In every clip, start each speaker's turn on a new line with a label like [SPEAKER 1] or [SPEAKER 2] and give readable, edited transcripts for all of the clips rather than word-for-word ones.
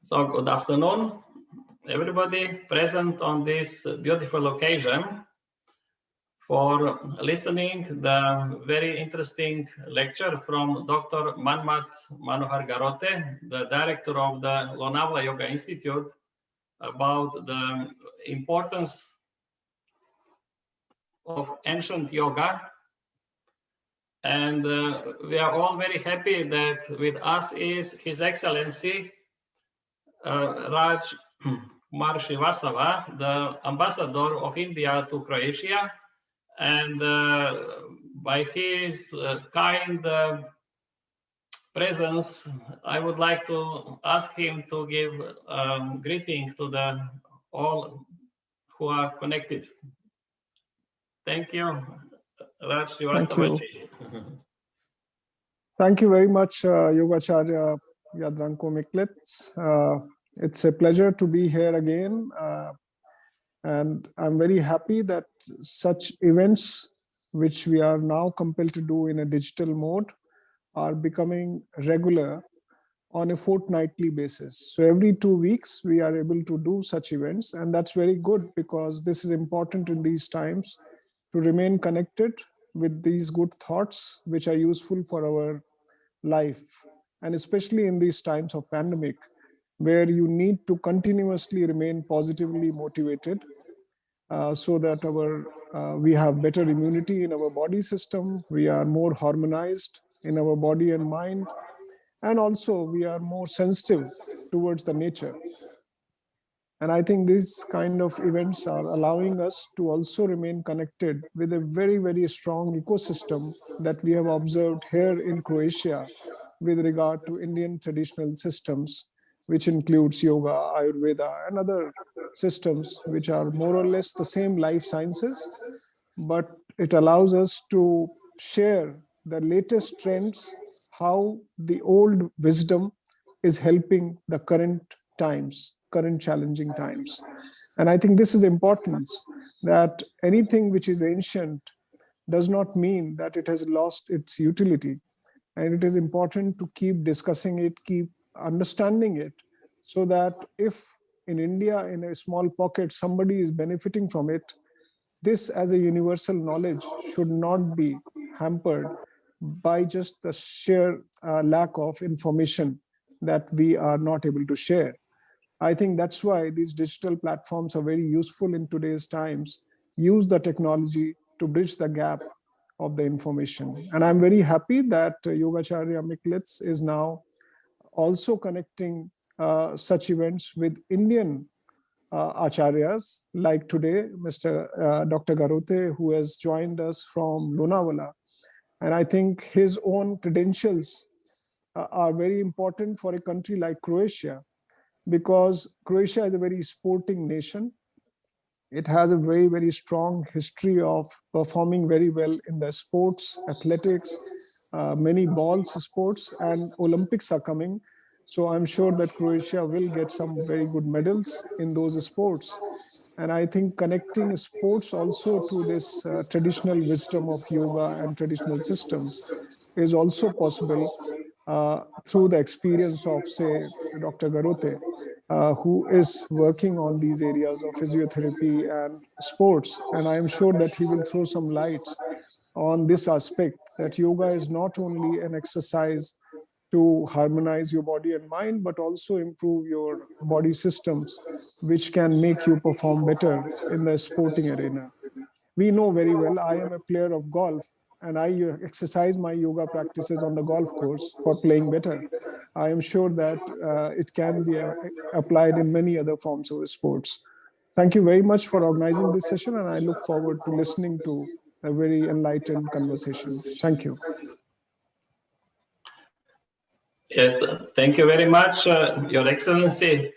[SPEAKER 1] So good afternoon, everybody present on this beautiful occasion for listening the very interesting lecture from Dr. Manmath Manohar Gharote, the director of the Lonavala Yoga Institute, about the importance of ancient yoga. And we are all very happy that with us is His Excellency Raj Kumar Srivastava, the ambassador of India to Croatia, and by his kind presence, I would like to ask him to give greeting to the all who are connected. Thank you, Raj Srivastava.
[SPEAKER 2] Thank you very much, Yogacharya Yadranko Miklets. It's a pleasure to be here again. And I'm very happy that such events, which we are now compelled to do in a digital mode, are becoming regular on a fortnightly basis. So every 2 weeks, we are able to do such events. And that's very good because this is important in these times to remain connected with these good thoughts, which are useful for our life. And especially in these times of pandemic, where you need to continuously remain positively motivated so that we have better immunity in our body system, we are more harmonized in our body and mind, and also we are more sensitive towards the nature. And I think these kind of events are allowing us to also remain connected with a very, very strong ecosystem that we have observed here in Croatia with regard to Indian traditional systems, which includes yoga, Ayurveda, and other systems which are more or less the same life sciences, but it allows us to share the latest trends, how the old wisdom is helping the current times, current challenging times. And I think this is important, that anything which is ancient does not mean that it has lost its utility. And it is important to keep discussing it, keep understanding it, so that if in India, in a small pocket, somebody is benefiting from it, this as a universal knowledge should not be hampered by just the sheer lack of information that we are not able to share. I think that's why these digital platforms are very useful in today's times. Use the technology to bridge the gap of the information. And I'm very happy that Yogacharya Miklets is now also connecting such events with Indian acharyas, like today, Dr. Gharote, who has joined us from Lonavala. And I think his own credentials are very important for a country like Croatia, because Croatia is a very sporting nation. It has a very, very strong history of performing very well in the sports, athletics, many balls sports, and Olympics are coming. So I'm sure that Croatia will get some very good medals in those sports. And I think connecting sports also to this traditional wisdom of yoga and traditional systems is also possible through the experience of, say, Dr. Gharote, who is working on these areas of physiotherapy and sports. And I am sure that he will throw some light on this aspect, that yoga is not only an exercise to harmonize your body and mind, but also improve your body systems, which can make you perform better in the sporting arena. We know very well, I am a player of golf, and I exercise my yoga practices on the golf course for playing better. I am sure that it can be applied in many other forms of sports. Thank you very much for organizing this session, and I look forward to listening to a very enlightened conversation. Thank you.
[SPEAKER 1] Yes, thank you very much, Your Excellency.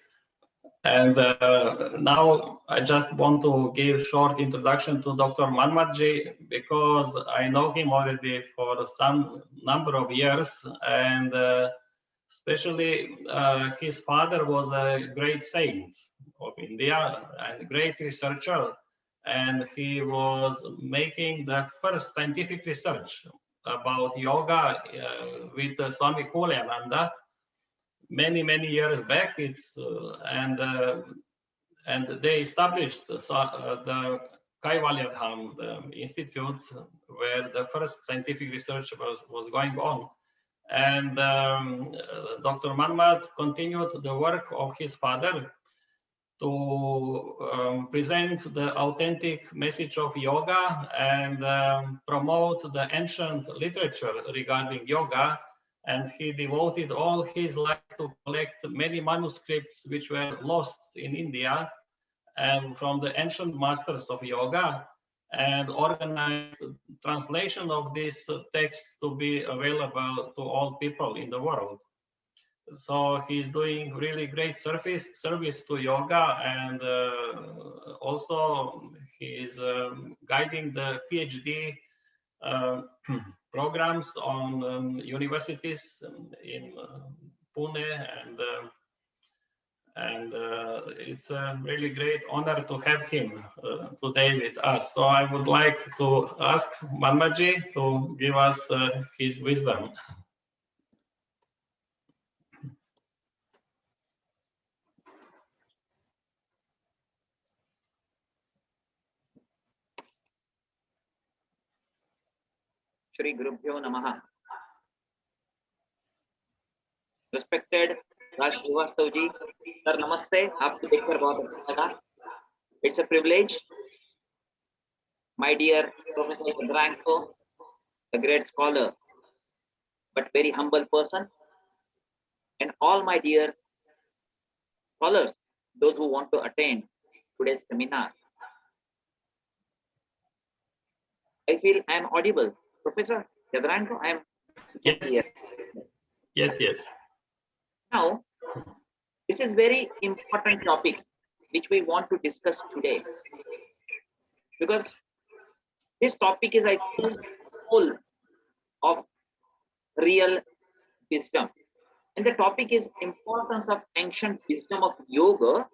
[SPEAKER 1] And now I just want to give short introduction to Dr. Manmathji, because I know him already for some number of years, and especially his father was a great saint of India and great researcher, and he was making the first scientific research about yoga with Swami Kulananda, many years back. It's and they established the Kaivalyadham, the institute where the first scientific research was going on. And Dr. Manmath continued the work of his father to present the authentic message of yoga and promote the ancient literature regarding yoga. And he devoted all his life to collect many manuscripts which were lost in India and from the ancient masters of yoga, and organized translation of these texts to be available to all people in the world. So he's doing really great service to yoga, and also he is guiding the PhD programs on universities in Pune, and it's a really great honor to have him today with us. So I would like to ask Manmathji to give us his wisdom.
[SPEAKER 3] Shri Gurubhyo Namaha. Respected Raj Srivastav ji, sir, namaste. आपको देखकर बहुत अच्छा लगा. It's a privilege. My dear Professor Gharote, a great scholar, but very humble person, and all my dear scholars, those who want to attend today's seminar. I feel I am audible. Professor Gharote, I am
[SPEAKER 1] yes. Yes.
[SPEAKER 3] Now, this is very important topic which we want to discuss today, because this topic is, I feel, full of real wisdom, and the topic is importance of ancient wisdom of yoga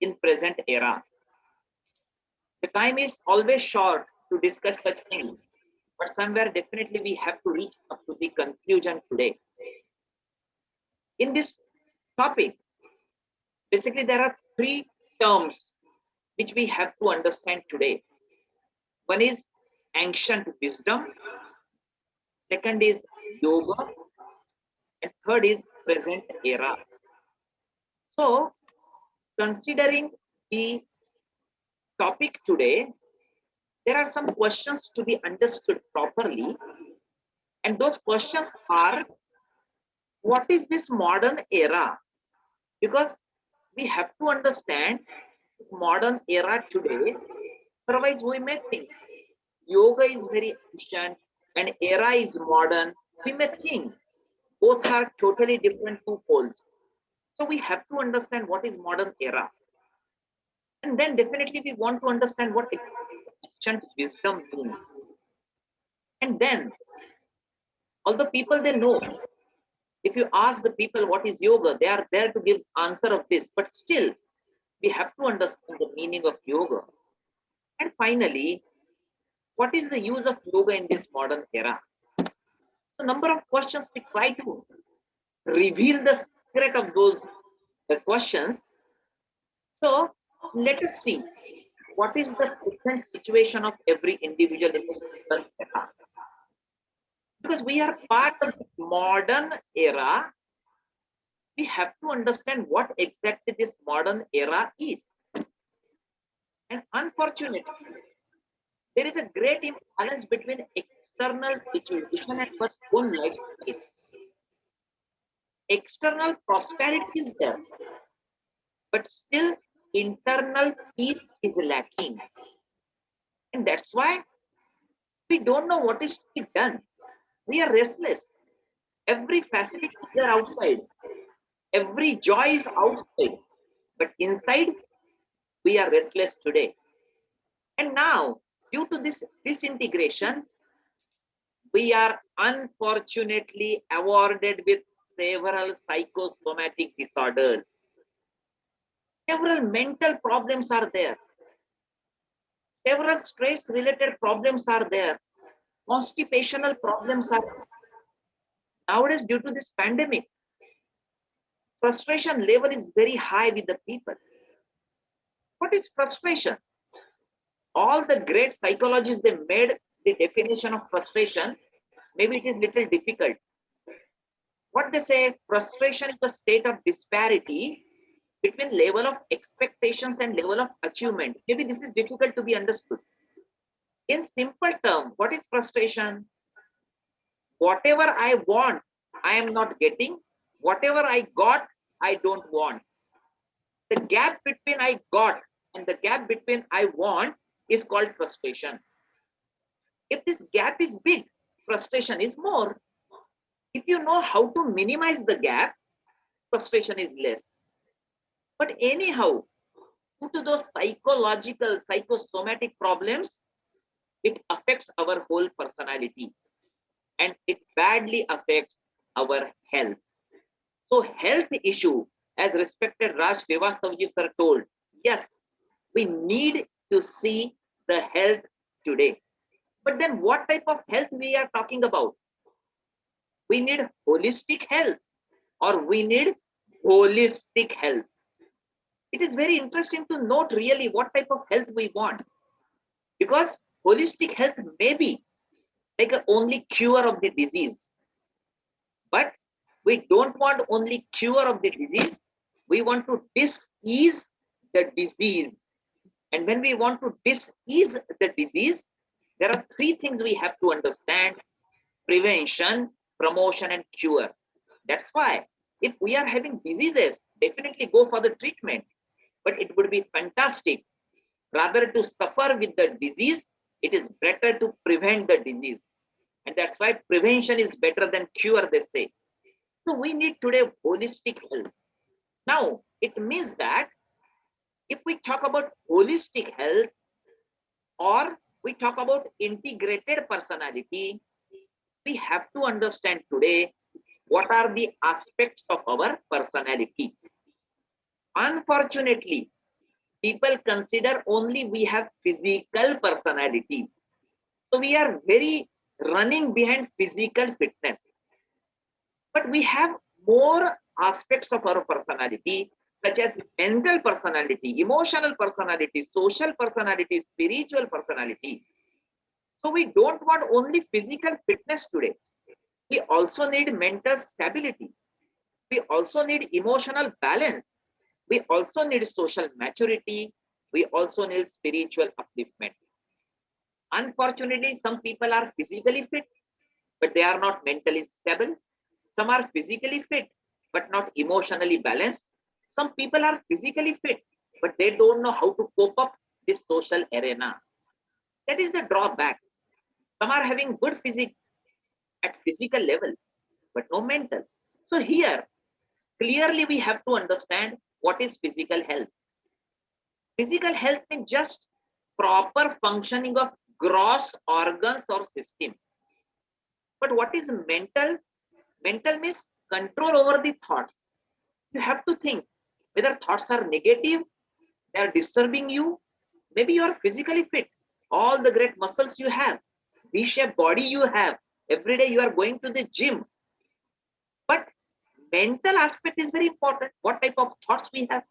[SPEAKER 3] in present era. The time is always short to discuss such things, but somewhere definitely we have to reach up to the conclusion today. In this topic, basically there are three terms which we have to understand today. One is ancient wisdom, second is yoga, and third is present era. So, considering the topic today, there are some questions to be understood properly, and those questions are, what is this modern era? Because we have to understand modern era today, otherwise we may think yoga is very ancient and era is modern. We may think both are totally different two poles. So we have to understand what is modern era. And then definitely we want to understand what ancient wisdom means. And then, although people, they know, if you ask the people what is yoga, they are there to give answer of this, but still we have to understand the meaning of yoga. And finally, what is the use of yoga in this modern era? So number of questions, we try to reveal the secret of those questions. So let us see what is the present situation of every individual in this modern era. Because we are part of the modern era, we have to understand what exactly this modern era is. And unfortunately, there is a great imbalance between external situation and one's own lifestyle. External prosperity is there, but still internal peace is lacking. And that's why we don't know what is to be done. We are restless. Every facility is there outside. Every joy is outside. But inside, we are restless today. And now, due to this disintegration, we are unfortunately awarded with several psychosomatic disorders. Several mental problems are there. Several stress-related problems are there. Constipational problems are there. Nowadays, due to this pandemic, frustration level is very high with the people. What is frustration? All the great psychologists, they made the definition of frustration. Maybe it is little difficult. What they say, frustration is a state of disparity between level of expectations and level of achievement. Maybe this is difficult to be understood. In simple terms, what is frustration? Whatever I want, I am not getting. Whatever I got, I don't want. The gap between I got and the gap between I want is called frustration. If this gap is big, frustration is more. If you know how to minimize the gap, frustration is less. But anyhow, due to those psychological, psychosomatic problems, it affects our whole personality and it badly affects our health. So health issue, as respected Raj Srivastavaji sir told, yes, we need to see the health today. But then what type of health we are talking about? We need holistic health or we need holistic health. It is very interesting to note really what type of health we want. Because holistic health may be like a only cure of the disease. But we don't want only cure of the disease. We want to dis-ease the disease. And when we want to dis-ease the disease, there are three things we have to understand: prevention, promotion, and cure. That's why if we are having diseases, definitely go for the treatment. But it would be fantastic. Rather to suffer with the disease, it is better to prevent the disease. And that's why prevention is better than cure, they say. So we need today holistic health. Now, it means that if we talk about holistic health or we talk about integrated personality, we have to understand today what are the aspects of our personality. Unfortunately, people consider only we have physical personality. So we are very running behind physical fitness. But we have more aspects of our personality, such as mental personality, emotional personality, social personality, spiritual personality. So we don't want only physical fitness today. We also need mental stability. We also need emotional balance. We also need social maturity. We also need spiritual upliftment. Unfortunately, some people are physically fit, but they are not mentally stable. Some are physically fit, but not emotionally balanced. Some people are physically fit, but they don't know how to cope up this social arena. That is the drawback. Some are having good physique at physical level, but no mental. So here, clearly we have to understand what is physical health. Physical health means just proper functioning of gross organs or system. But what is mental? Mental means control over the thoughts. You have to think whether thoughts are negative, they are disturbing you. Maybe you are physically fit, all the great muscles you have, V-shaped body you have, every day you are going to the gym. But mental aspect is very important. What type of thoughts we have?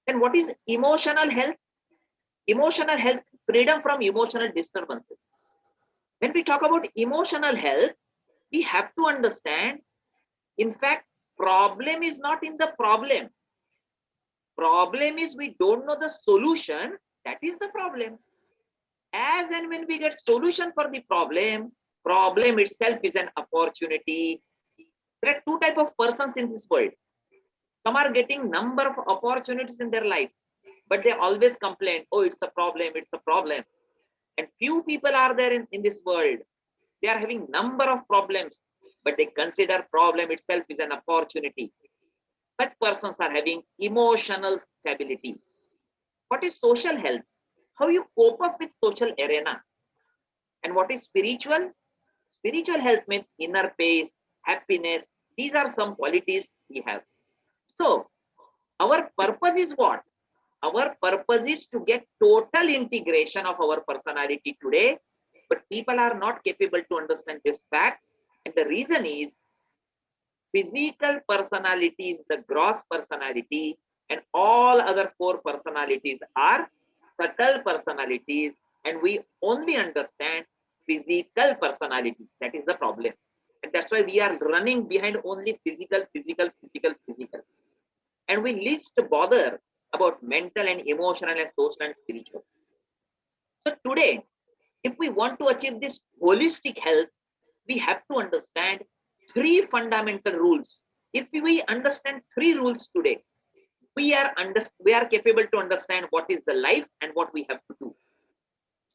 [SPEAKER 3] Then what is emotional health? Emotional health, freedom from emotional disturbances. When we talk about emotional health, we have to understand, in fact, problem is not in the problem. Problem is we don't know the solution. That is the problem. As and when we get solution for the problem, problem itself is an opportunity. There are two types of persons in this world. Some are getting number of opportunities in their life, but they always complain, oh, it's a problem, it's a problem. And few people are there in this world. They are having number of problems, but they consider problem itself is an opportunity. Such persons are having emotional stability. What is social health? How you cope up with social arena. And what is spiritual? Spiritual health means inner peace, happiness. These are some qualities we have. So our purpose is what? Our purpose is to get total integration of our personality today, but people are not capable to understand this fact. And the reason is physical personality is the gross personality, and all other 4 personalities are subtle personalities, and we only understand physical personality. That is the problem. And that's why we are running behind only physical. And we least bother about mental and emotional and social and spiritual. So today, if we want to achieve this holistic health, we have to understand 3 fundamental rules. If we understand 3 rules today, we are capable to understand what is the life and what we have to do.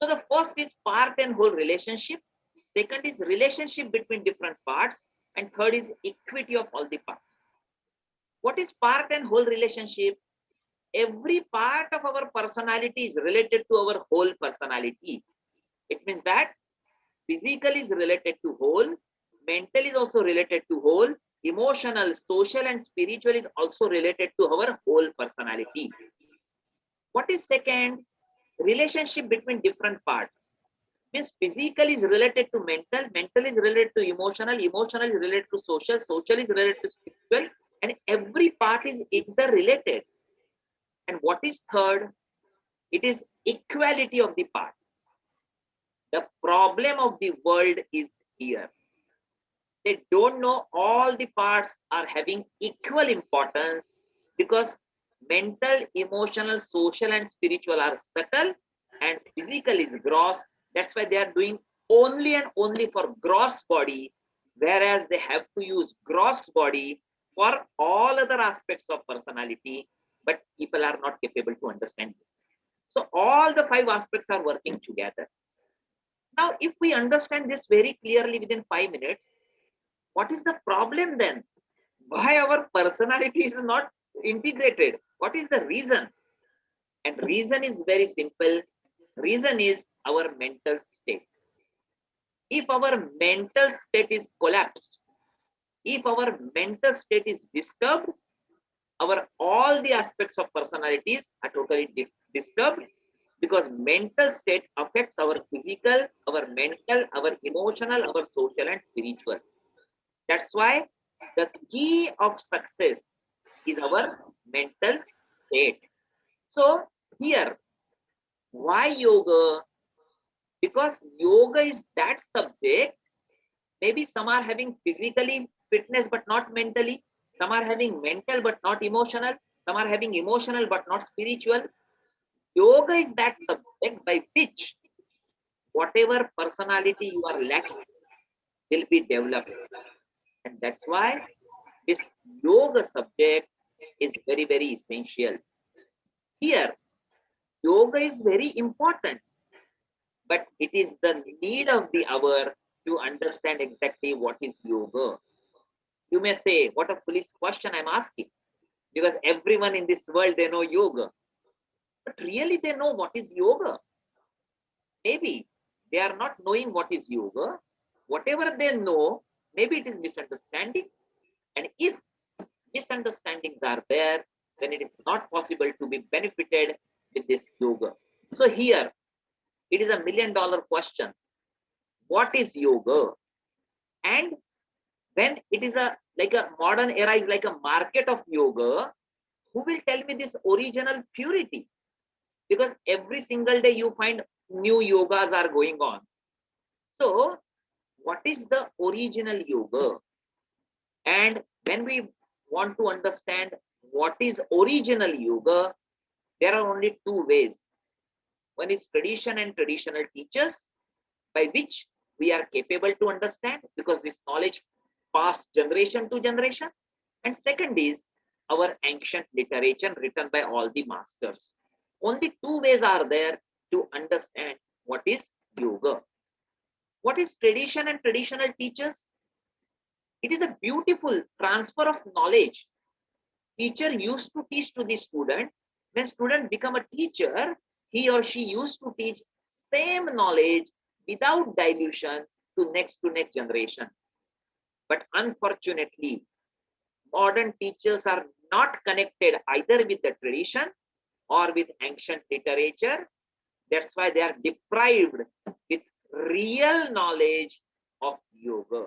[SPEAKER 3] So the first is part and whole relationship. Second is relationship between different parts. And third is equity of all the parts. What is part and whole relationship? Every part of our personality is related to our whole personality. It means that physical is related to whole, mental is also related to whole, emotional, social and spiritual is also related to our whole personality. What is second? Relationship between different parts. Means physical is related to mental, mental is related to emotional, emotional is related to social, social is related to spiritual, and every part is interrelated. And what is third? It is equality of the part. The problem of the world is here. They don't know all the parts are having equal importance, because mental, emotional, social and spiritual are subtle and physical is gross. That's why they are doing only and only for gross body, whereas they have to use gross body for all other aspects of personality, but people are not capable to understand this. So all the 5 aspects are working together. Now, if we understand this very clearly within 5 minutes, what is the problem then? Why our personality is not integrated? What is the reason? And reason is very simple. Reason is our mental state. If our mental state is collapsed, if our mental state is disturbed, all the aspects of personalities are totally disturbed, because mental state affects our physical, our mental, our emotional, our social and spiritual. That's why the key of success is our mental state. So here, why yoga? Because yoga is that subject. Maybe some are having physically fitness but not mentally. Some are having mental but not emotional. Some are having emotional but not spiritual. Yoga is that subject by which whatever personality you are lacking will be developed. And that's why this yoga subject is very, very essential. Here, yoga is very important, but it is the need of the hour to understand exactly what is yoga. You may say, what a foolish question I'm asking, because everyone in this world, they know yoga. But really they know what is yoga? Maybe they are not knowing what is yoga. Whatever they know, maybe it is misunderstanding. And if misunderstandings are there, then it is not possible to be benefited with this yoga. So here, it is $1 million question. What is yoga? And when it is like a modern era is like a market of yoga, who will tell me this original purity? Because every single day you find new yogas are going on. So what is the original yoga? And when we want to understand what is original yoga, there are only 2 ways. One is tradition and traditional teachers, by which we are capable to understand, because this knowledge passed generation to generation. And second is our ancient literature written by all the masters. Only 2 ways are there to understand what is yoga. What is tradition and traditional teachers? It is a beautiful transfer of knowledge. Teacher used to teach to the student. When student become a teacher, he or she used to teach same knowledge without dilution to next generation. But unfortunately, modern teachers are not connected either with the tradition or with ancient literature. That's why they are deprived with real knowledge of yoga.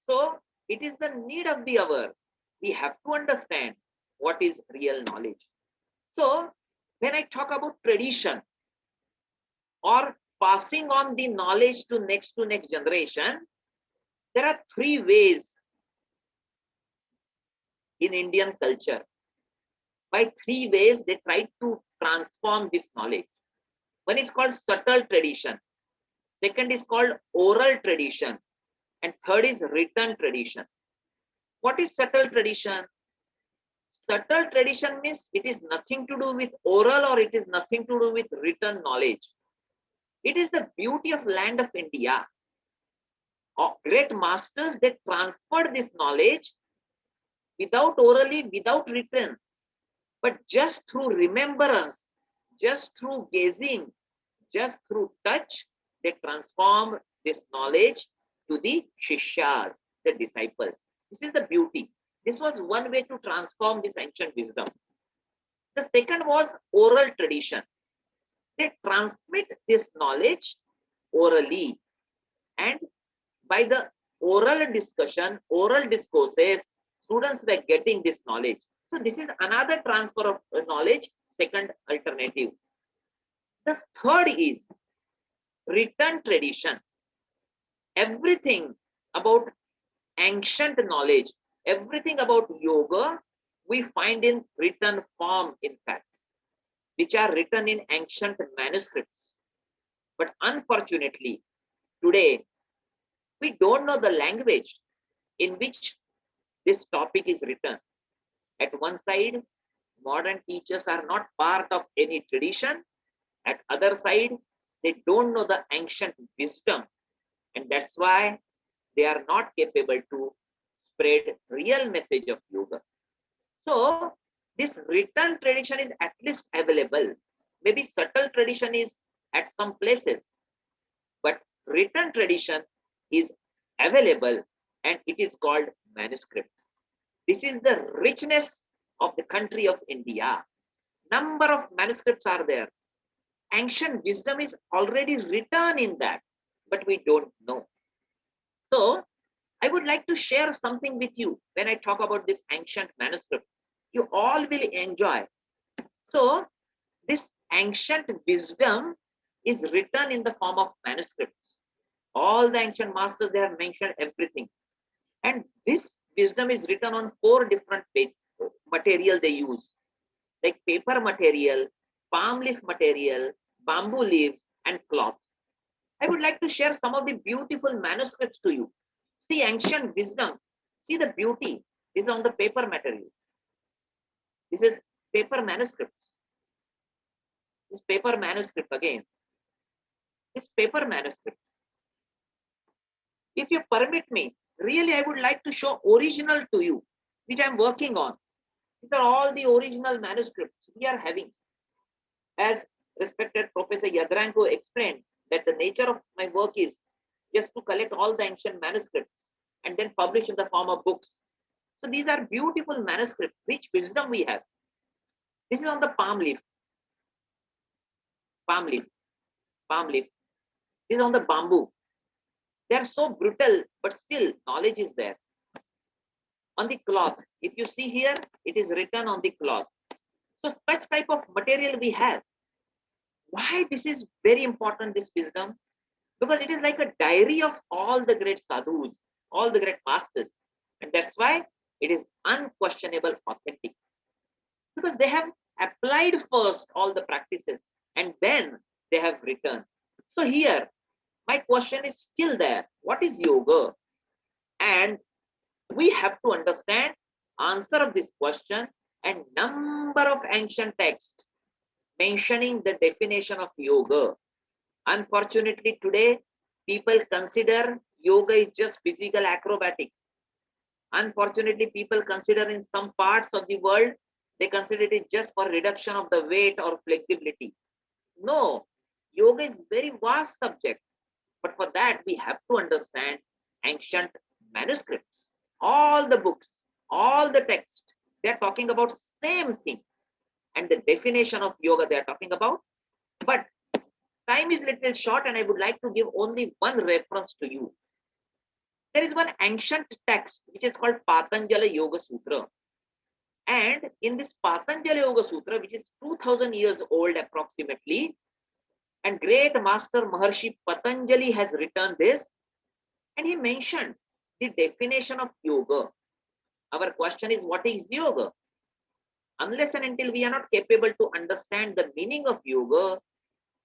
[SPEAKER 3] So It is the need of the hour. We have to understand what is real knowledge. So when I talk about tradition or passing on the knowledge to next generation, there are three ways in Indian culture. By three ways, they try to transform this knowledge. One is called subtle tradition. Second is called oral tradition. And third is written tradition. What is subtle tradition? Subtle tradition means it is nothing to do with oral or it is nothing to do with written knowledge. It is the beauty of land of India. Great masters, they transferred this knowledge without orally, without written, but just through remembrance, just through gazing, just through touch, they transform this knowledge to the Shishyas, the disciples. This is the beauty. This was one way to transform this ancient wisdom. The second was oral tradition. They transmit this knowledge orally, and by the oral discussion, oral discourses, students were getting this knowledge. So this is another transfer of knowledge, second alternative. The third is written tradition. Everything about ancient knowledge, everything about yoga, we find in written form, in fact, which are written in ancient manuscripts. But unfortunately, today, we don't know the language in which this topic is written. At one side, modern teachers are not part of any tradition. At other side, they don't know the ancient wisdom. And that's why they are not capable to spread real message of yoga. So this written tradition is at least available. Maybe subtle tradition is at some places, but written tradition is available and it is called manuscript. This is the richness of the country of India. Number of manuscripts are there. Ancient wisdom is already written in that, but we don't know. So I would like to share something with you when I talk about this ancient manuscript. You all will enjoy. So this ancient wisdom is written in the form of manuscripts. All the ancient masters, they have mentioned everything. And this wisdom is written on 4 different material they use, like paper material, palm leaf material, bamboo leaves, and cloth. I would like to share some of the beautiful manuscripts to you. See ancient wisdom. See the beauty. This is on the paper material. This is paper manuscripts. This paper manuscript again. This paper manuscript. If you permit me, really I would like to show original to you, which I'm working on. These are all the original manuscripts we are having. As respected Professor Yadranko explained, that the nature of my work is just to collect all the ancient manuscripts and then publish in the form of books. So these are beautiful manuscripts, which wisdom we have. This is on the palm leaf. Palm leaf. Palm leaf. This is on the bamboo. They are so brutal, but still knowledge is there. On the cloth, if you see here, it is written on the cloth. So such type of material we have. Why this is very important, this wisdom? Because it is like a diary of all the great sadhus, all the great masters. And that's why it is unquestionable authentic. Because they have applied first all the practices and then they have written. So here, my question is still there. What is yoga? And we have to understand answer of this question and number of ancient texts mentioning the definition of yoga. Unfortunately, today, people consider yoga is just physical acrobatic. Unfortunately, people consider in some parts of the world, they consider it just for reduction of the weight or flexibility. No, yoga is very vast subject. But for that, we have to understand ancient manuscripts. All the books, all the text, they're talking about same thing. And the definition of yoga they're talking about. But time is little short and I would like to give only one reference to you. There is one ancient text which is called Patanjali Yoga Sutra. And in this Patanjali Yoga Sutra, which is 2000 years old approximately, and great master Maharshi Patanjali has written this, and he mentioned the definition of yoga. Our question is, what is yoga? Unless and until we are not capable to understand the meaning of yoga,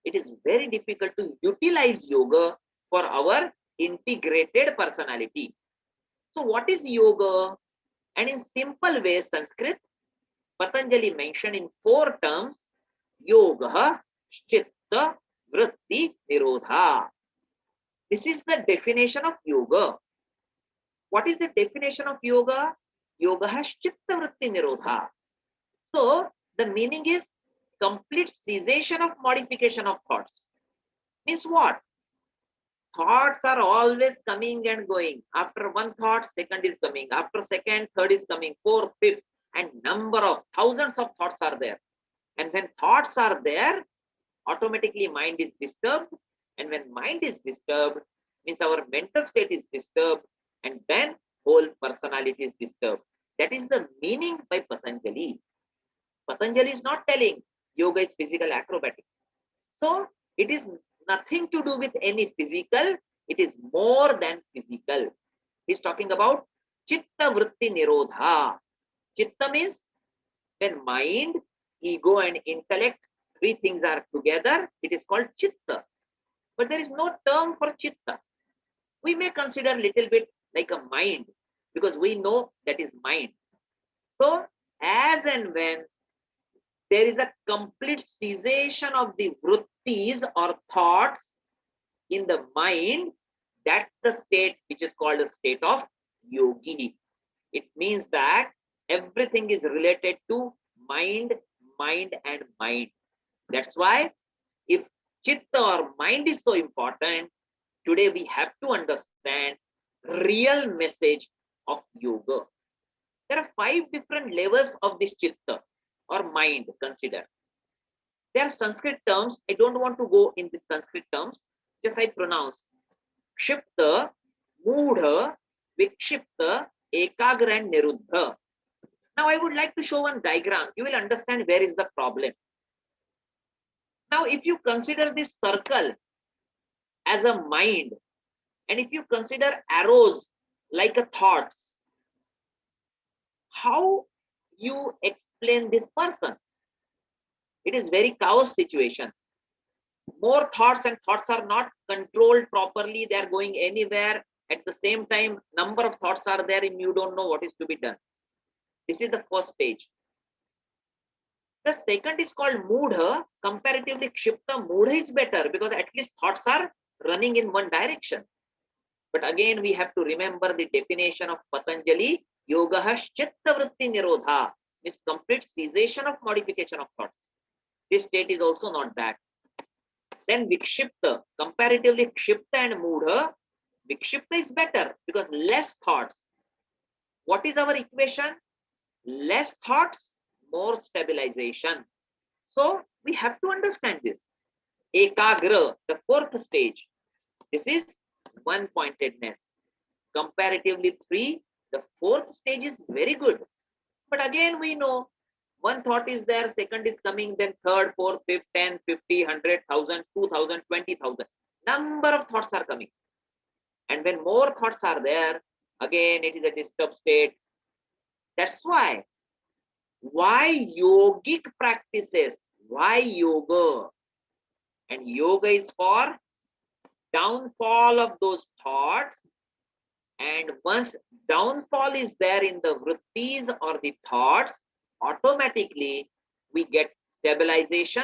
[SPEAKER 3] it is very difficult to utilize yoga for our integrated personality. So what is yoga? And in simple way, Sanskrit, Patanjali mentioned in 4 terms: yoga, chitta, vritti, nirodha. This is the definition of yoga. What is the definition of yoga? Yoga has chitta, vritti, nirodha. So the meaning is complete cessation of modification of thoughts. Means what? Thoughts are always coming and going. After one thought, second is coming. After second, third is coming. Fourth, fifth, and number of thousands of thoughts are there. And when thoughts are there, automatically mind is disturbed. And when mind is disturbed, means our mental state is disturbed. And then whole personality is disturbed. That is the meaning by Patanjali. Patanjali is not telling yoga is physical acrobatic. So it is nothing to do with any physical. It is more than physical. He's talking about chitta vritti nirodha. Chitta means when mind, ego and intellect, 3 things are together, it is called chitta. But there is no term for chitta. We may consider a little bit like a mind, because we know that is mind. So as and when there is a complete cessation of the vrittis or thoughts in the mind, that's the state which is called a state of yogi. It means that everything is related to mind, mind and mind. That's why if chitta or mind is so important, today we have to understand real message of yoga. There are 5 different levels of this chitta or mind, consider. There are Sanskrit terms. I don't want to go in the Sanskrit terms. Just I pronounce Kshipta, Mudha, Vikshipta, Ekagra and Niruddha. Now I would like to show one diagram. You will understand where is the problem. Now if you consider this circle as a mind, and if you consider arrows like a thoughts, how you explain this person? It is very chaos situation. More thoughts, and thoughts are not controlled properly. They are going anywhere. At the same time, number of thoughts are there and you don't know what is to be done. This is the first stage. The second is called Mudha. Comparatively, Kshipta, Mudha is better because at least thoughts are running in one direction. But again, we have to remember the definition of Patanjali. Yoga has chitta vritti nirodha, means complete cessation of modification of thoughts. This state is also not bad. Then Vikshipta, comparatively Kshipta and Mudha, Vikshipta is better because less thoughts. What is our equation? Less thoughts, more stabilization. So we have to understand this. Ekagra, the 4th stage. This is one-pointedness. Comparatively 3, the 4th stage is very good. But again, we know one thought is there, second is coming, then third, fourth, fifth, 10, 50, 100, 1000, 2000, 20,000. Number of thoughts are coming. And when more thoughts are there, again, it is a disturbed state. That's why yogic practices, why yoga? And yoga is for downfall of those thoughts. And once downfall is there in the vrittis or the thoughts, automatically we get stabilization.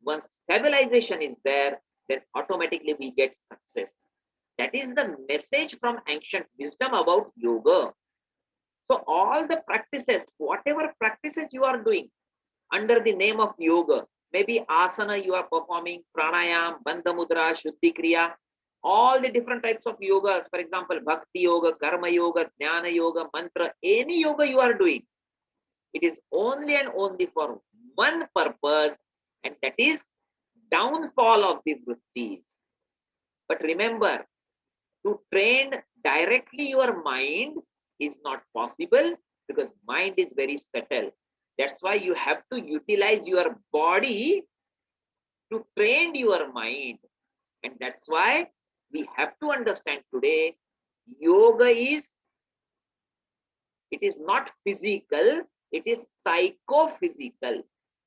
[SPEAKER 3] Once stabilization is there, then automatically we get success. That is the message from ancient wisdom about yoga. So all the practices, whatever practices you are doing under the name of yoga, maybe asana you are performing, pranayam, bandha mudra, shuddhi kriya, all the different types of yogas, for example, bhakti yoga, karma yoga, jnana yoga, mantra, any yoga you are doing, it is only and only for one purpose, and that is downfall of the vrittis. But remember, to train directly your mind is not possible, because mind is very subtle. That's why you have to utilize your body to train your mind. And that's why we have to understand today, yoga is, it is not physical, it is psychophysical.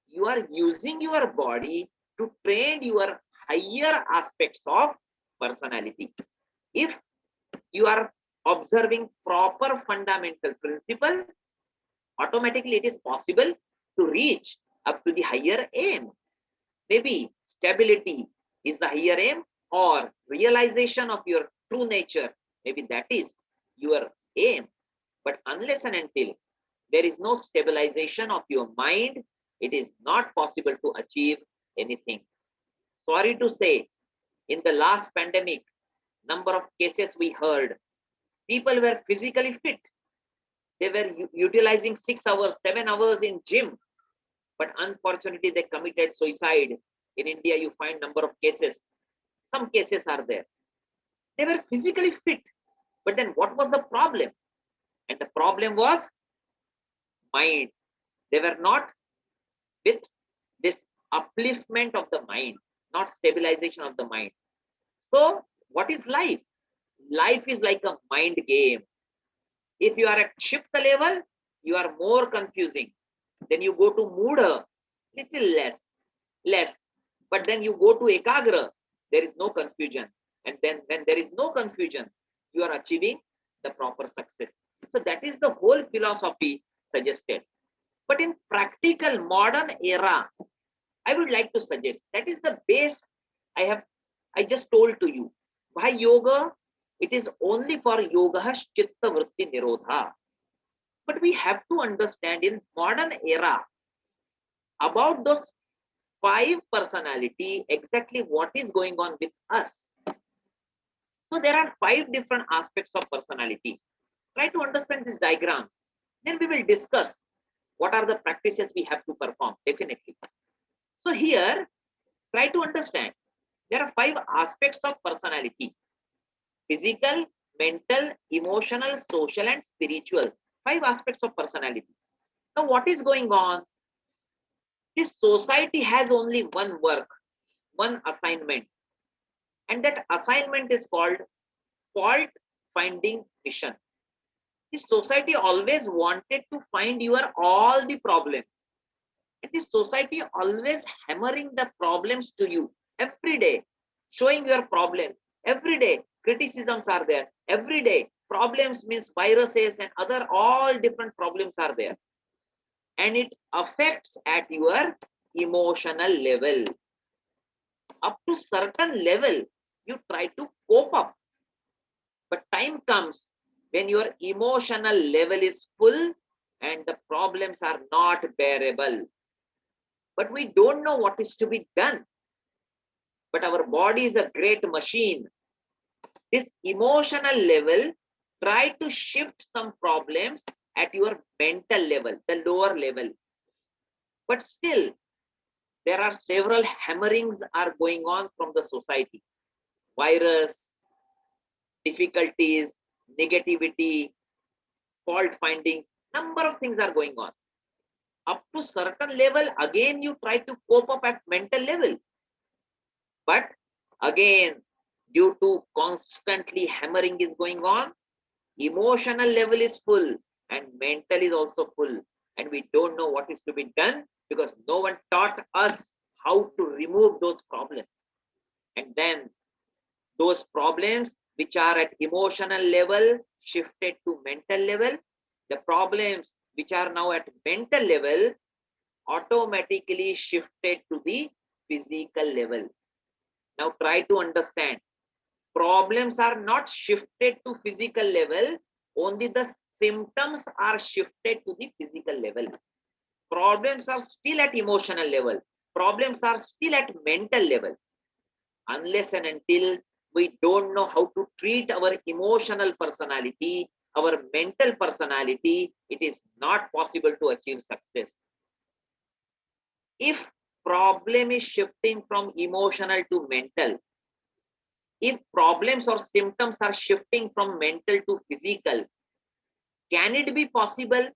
[SPEAKER 3] You are using your body to train your higher aspects of personality. If you are observing proper fundamental principle, automatically it is possible to reach up to the higher aim. Maybe stability is the higher aim, or realization of your true nature, maybe that is your aim. But unless and until there is no stabilization of your mind, it is not possible to achieve anything. Sorry to say, in the last pandemic, number of cases we heard, people were physically fit. They were utilizing 6 hours, 7 hours in gym, but unfortunately they committed suicide. In India, you find number of cases. Some cases are there. They were physically fit, but then what was the problem? And the problem was mind. They were not with this upliftment of the mind, not stabilization of the mind. So what is life? Life is like a mind game. If you are at Shipta level, you are more confusing. Then you go to Mudha, little less. But then you go to Ekagra, there is no confusion. And then when there is no confusion, you are achieving the proper success. So that is the whole philosophy suggested. But in practical modern era, I would like to suggest, that is the base I just told to you. Why yoga? It is only for yoga chitta vritti nirodha. But we have to understand in modern era about those 5 personality, exactly what is going on with us. So there are 5 different aspects of personality. Try to understand this diagram. Then we will discuss what are the practices we have to perform, definitely. So here, try to understand. There are 5 aspects of personality: physical, mental, emotional, social, and spiritual. 5 aspects of personality. Now, what is going on? This society has only one work, one assignment. And that assignment is called fault finding mission. This society always wanted to find your all the problems. And this society always hammering the problems to you every day, showing your problems. Every day, criticisms are there. Every day, problems means viruses and other all different problems are there. And it affects at your emotional level. Up to certain level, you try to cope up. But time comes when your emotional level is full and the problems are not bearable. But we don't know what is to be done. But our body is a great machine. This emotional level, try to shift some problems at your mental level, the lower level. But still, there are several hammerings are going on from the society. Virus, difficulties, negativity, fault findings, number of things are going on. Up to certain level, again you try to cope up at mental level. But again, due to constantly hammering is going on, emotional level is full and mental is also full. And we don't know what is to be done because no one taught us how to remove those problems. And then those problems which are at emotional level shifted to mental level. The problems which are now at mental level automatically shifted to the physical level. Now try to understand. Problems are not shifted to physical level, only the symptoms are shifted to the physical level. Problems are still at emotional level. Problems are still at mental level. Unless and until we don't know how to treat our emotional personality, our mental personality, it is not possible to achieve success. If problem is shifting from emotional to mental, if problems or symptoms are shifting from mental to physical, can it be possible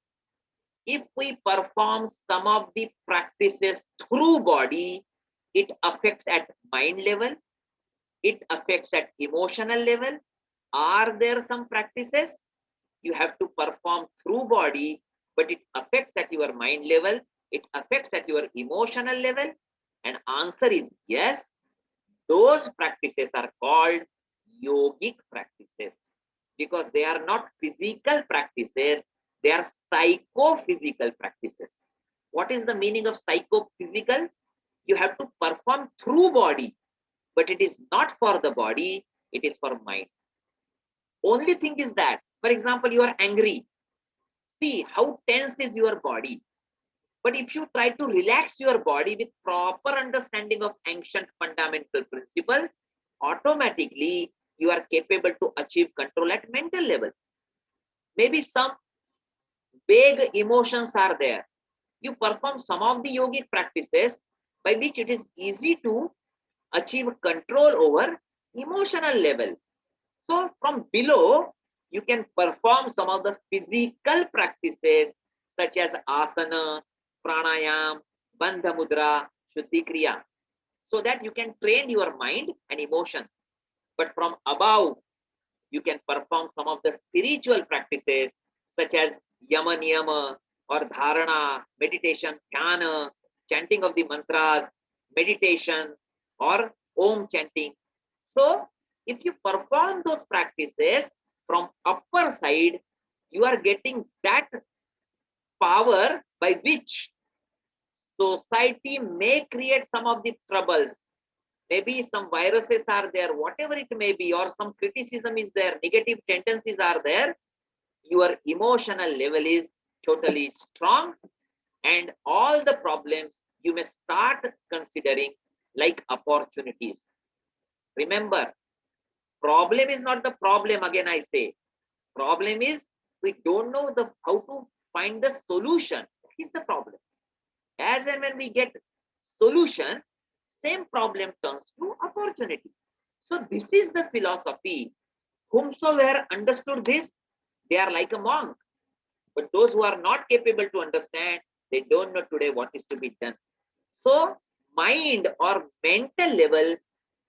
[SPEAKER 3] if we perform some of the practices through body, it affects at mind level, it affects at emotional level? Are there some practices you have to perform through body, but it affects at your mind level, it affects at your emotional level? And answer is yes. Those practices are called yogic practices because they are not physical practices, they are psychophysical practices. What is the meaning of psychophysical? You have to perform through body, but it is not for the body, it is for mind. Only thing is that, for example, you are angry. See how tense is your body. But if you try to relax your body with proper understanding of ancient fundamental principle, automatically you are capable to achieve control at mental level. Maybe some vague emotions are there. You perform some of the yogic practices by which it is easy to achieve control over emotional level. So from below, you can perform some of the physical practices such as asana, pranayam, bandha mudra, shuddhi kriya, so that you can train your mind and emotion. But from above, you can perform some of the spiritual practices such as yama niyama or dharana, meditation, dhyana, chanting of the mantras, meditation, or om chanting. So if you perform those practices from upper side, you are getting that power by which society may create some of the troubles. Maybe some viruses are there, whatever it may be, or some criticism is there, negative tendencies are there. Your emotional level is totally strong, and all the problems you may start considering like opportunities. Remember, problem is not the problem. Again, I say, problem is we don't know how to find the solution. That is the problem. As and when we get solution, same problem turns to opportunity. So this is the philosophy. Whomsoever understood this, they are like a monk. But those who are not capable to understand, they don't know today what is to be done. So mind or mental level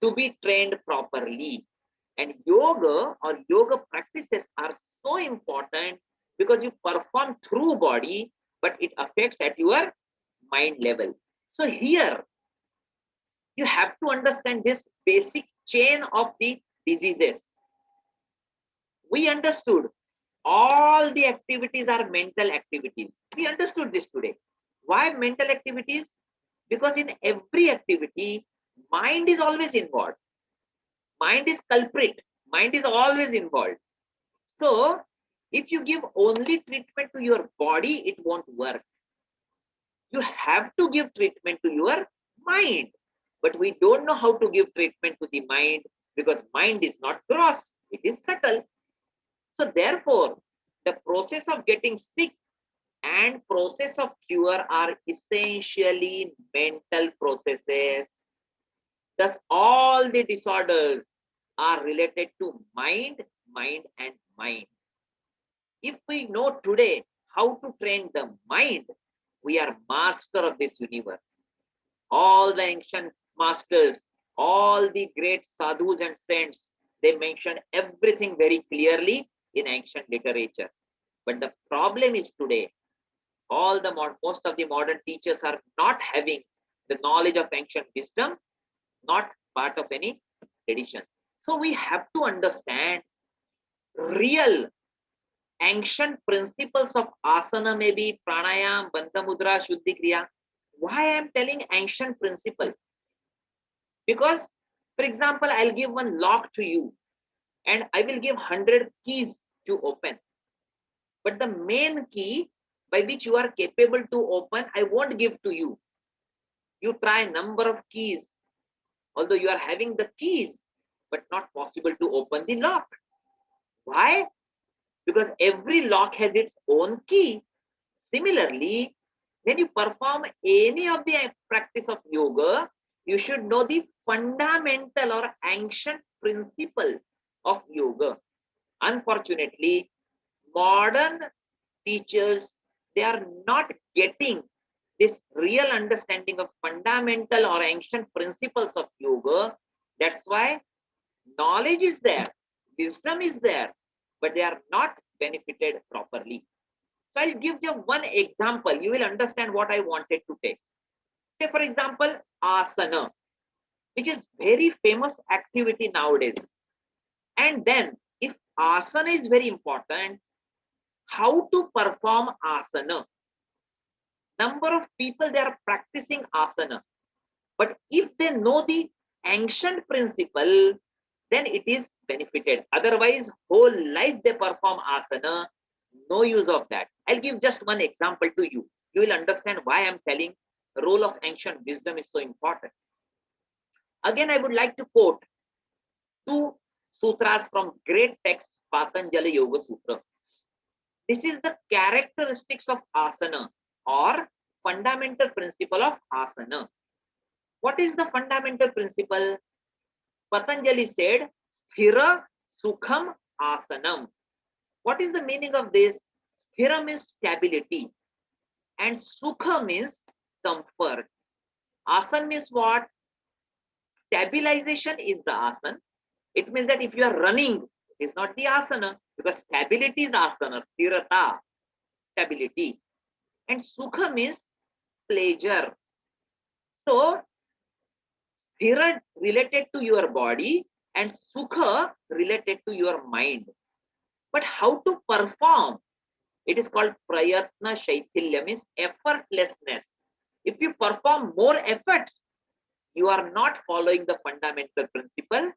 [SPEAKER 3] to be trained properly. And yoga or yoga practices are so important because you perform through body, but it affects at your mind level. So here you have to understand this basic chain of the diseases. We understood all the activities are mental activities. We understood this today. Why mental activities? Because in every activity, mind is always involved. Mind is culprit. Mind is always involved. So if you give only treatment to your body, it won't work. You have to give treatment to your mind. But we don't know how to give treatment to the mind because mind is not gross, it is subtle. So therefore, the process of getting sick and process of cure are essentially mental processes. Thus, all the disorders are related to mind, mind, and mind. If we know today how to train the mind, we are master of this universe. All the ancient masters, all the great sadhus and saints, they mentioned everything very clearly in ancient literature. But the problem is today, most of the modern teachers are not having the knowledge of ancient wisdom, not part of any tradition. So we have to understand real ancient principles of asana, maybe pranayam, bandha mudra, shuddhi kriya. Why I am telling ancient principle? Because, for example, I'll give one lock to you and I will give 100 keys to open. But the main key by which you are capable to open, I won't give to you. You try number of keys, although you are having the keys, but not possible to open the lock. Why? Because every lock has its own key. Similarly, when you perform any of the practice of yoga, you should know the fundamental or ancient principle of yoga. Unfortunately, modern teachers, they are not getting this real understanding of fundamental or ancient principles of yoga. That's why knowledge is there, wisdom is there, but they are not benefited properly. So I'll give you one example. You will understand what I wanted to take. Say, for example, asana, which is very famous activity nowadays. And then, if asana is very important, how to perform asana? Number of people, they are practicing asana. But if they know the ancient principle, then it is benefited. Otherwise, whole life they perform asana, no use of that. I'll give just one example to you. You will understand why I'm telling the role of ancient wisdom is so important. Again, I would like to quote two sutras from great text Patanjali Yoga Sutra. This is the characteristics of asana or fundamental principle of asana. What is the fundamental principle? Patanjali said, Sthira Sukham Asanam. What is the meaning of this? Sthira means stability and Sukha means comfort. Asana means what? Stabilization is the asana. It means that if you are running, it is not the asana, because stability is asana, sthirata, stability. And sukha means pleasure. So, sthira related to your body and sukha related to your mind. But how to perform? It is called prayatna shaithilya, means effortlessness. If you perform more efforts, you are not following the fundamental principle.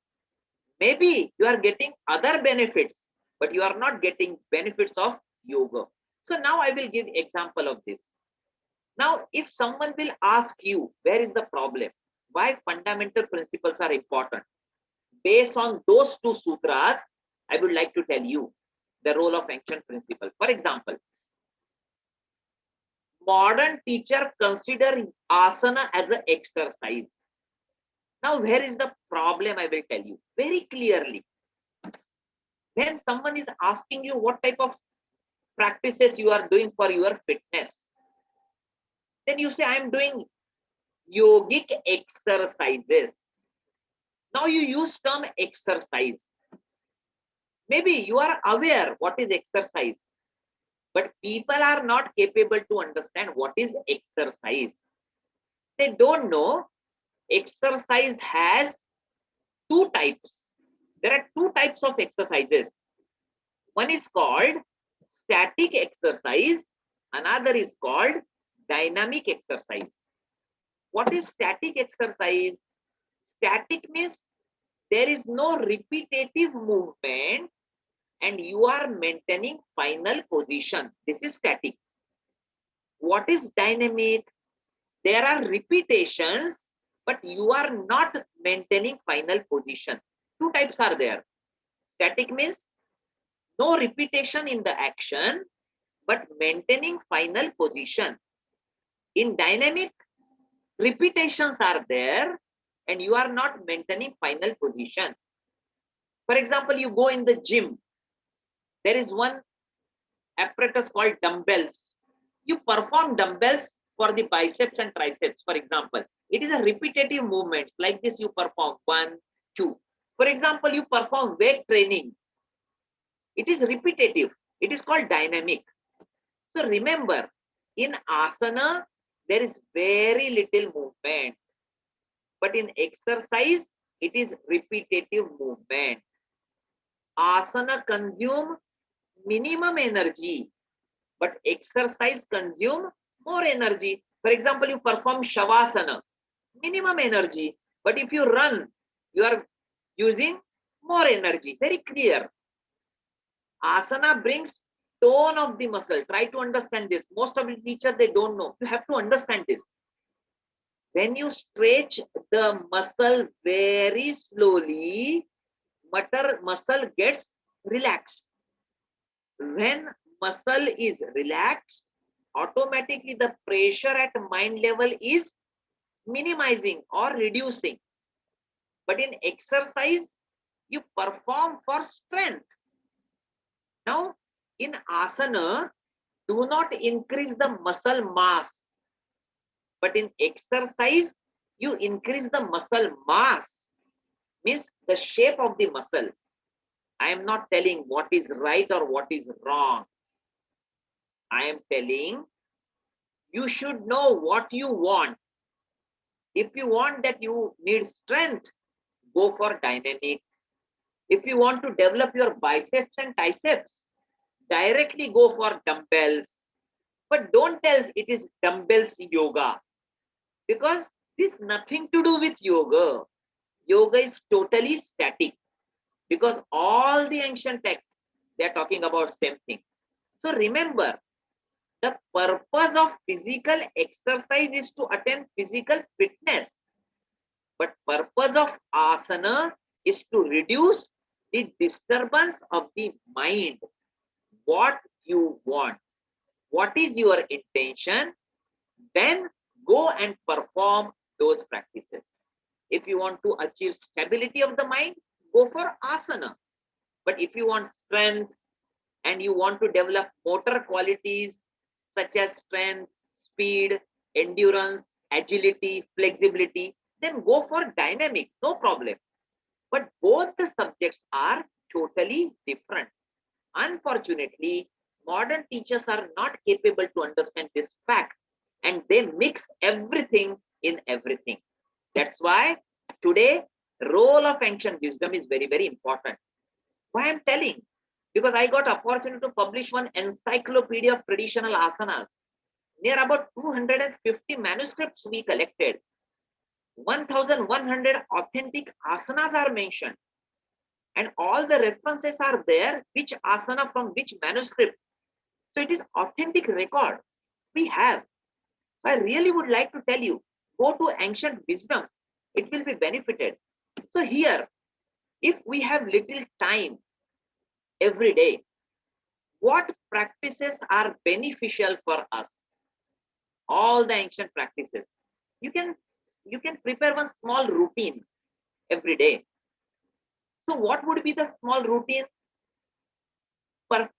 [SPEAKER 3] Maybe you are getting other benefits, but you are not getting benefits of yoga. So now I will give example of this. Now, if someone will ask you, where is the problem? Why fundamental principles are important? Based on those two sutras, I would like to tell you the role of ancient principle. For example, modern teacher consider asana as an exercise. Now, where is the problem? I will tell you very clearly. When someone is asking you what type of practices you are doing for your fitness, then you say, I am doing yogic exercises. Now you use term exercise. Maybe you are aware what is exercise, but people are not capable to understand what is exercise. They don't know exercise has two types. There are two types of exercises. One is called static exercise. Another is called dynamic exercise. What is static exercise? Static means there is no repetitive movement and you are maintaining final position. This is static. What is dynamic? There are repetitions, but you are not maintaining final position. Two types are there. Static means no repetition in the action, but maintaining final position. In dynamic, repetitions are there and you are not maintaining final position. For example, you go in the gym. There is one apparatus called dumbbells. You perform dumbbells for the biceps and triceps, for example. It is a repetitive movement. Like this, you perform 1, 2. For example, you perform weight training. It is repetitive. It is called dynamic. So remember, in asana, there is very little movement. But in exercise, it is repetitive movement. Asana consume minimum energy, but exercise consume more energy. For example, you perform shavasana, minimum energy, but if you run, you are using more energy. Very clear. Asana brings tone of the muscle. Try to understand this. Most of the teachers, they don't know. You have to understand this. When you stretch the muscle very slowly, muscle gets relaxed. When muscle is relaxed, automatically the pressure at mind level is minimizing or reducing. But in exercise, You perform for strength. Now, in asana, do not increase the muscle mass. But in exercise, you increase the muscle mass. Means the shape of the muscle. I am not telling what is right or what is wrong. I am telling you should know what you want. If you want that you need strength, go for dynamic. If you want to develop your biceps and triceps, directly go for dumbbells. But don't tell it is dumbbells yoga, because this is nothing to do with yoga. Yoga is totally static, because all the ancient texts, they are talking about same thing. So remember, the purpose of physical exercise is to attain physical fitness. But purpose of asana is to reduce the disturbance of the mind. What you want, what is your intention, then go and perform those practices. If you want to achieve stability of the mind, go for asana. But if you want strength and you want to develop motor qualities such as strength, speed, endurance, agility, flexibility, then go for dynamic, no problem. But both the subjects are totally different. Unfortunately, modern teachers are not capable to understand this fact, and they mix everything in everything. That's why today, role of ancient wisdom is very, very important. Why I'm telling? Because I got opportunity to publish one encyclopedia of traditional asanas. Near about 250 manuscripts we collected. 1,100 authentic asanas are mentioned. And all the references are there, which asana from which manuscript. So it is authentic record we have. I really would like to tell you, go to ancient wisdom. It will be benefited. So here, if we have little time every day, what practices are beneficial for us? All the ancient practices. You can prepare one small routine every day. So what would be the small routine?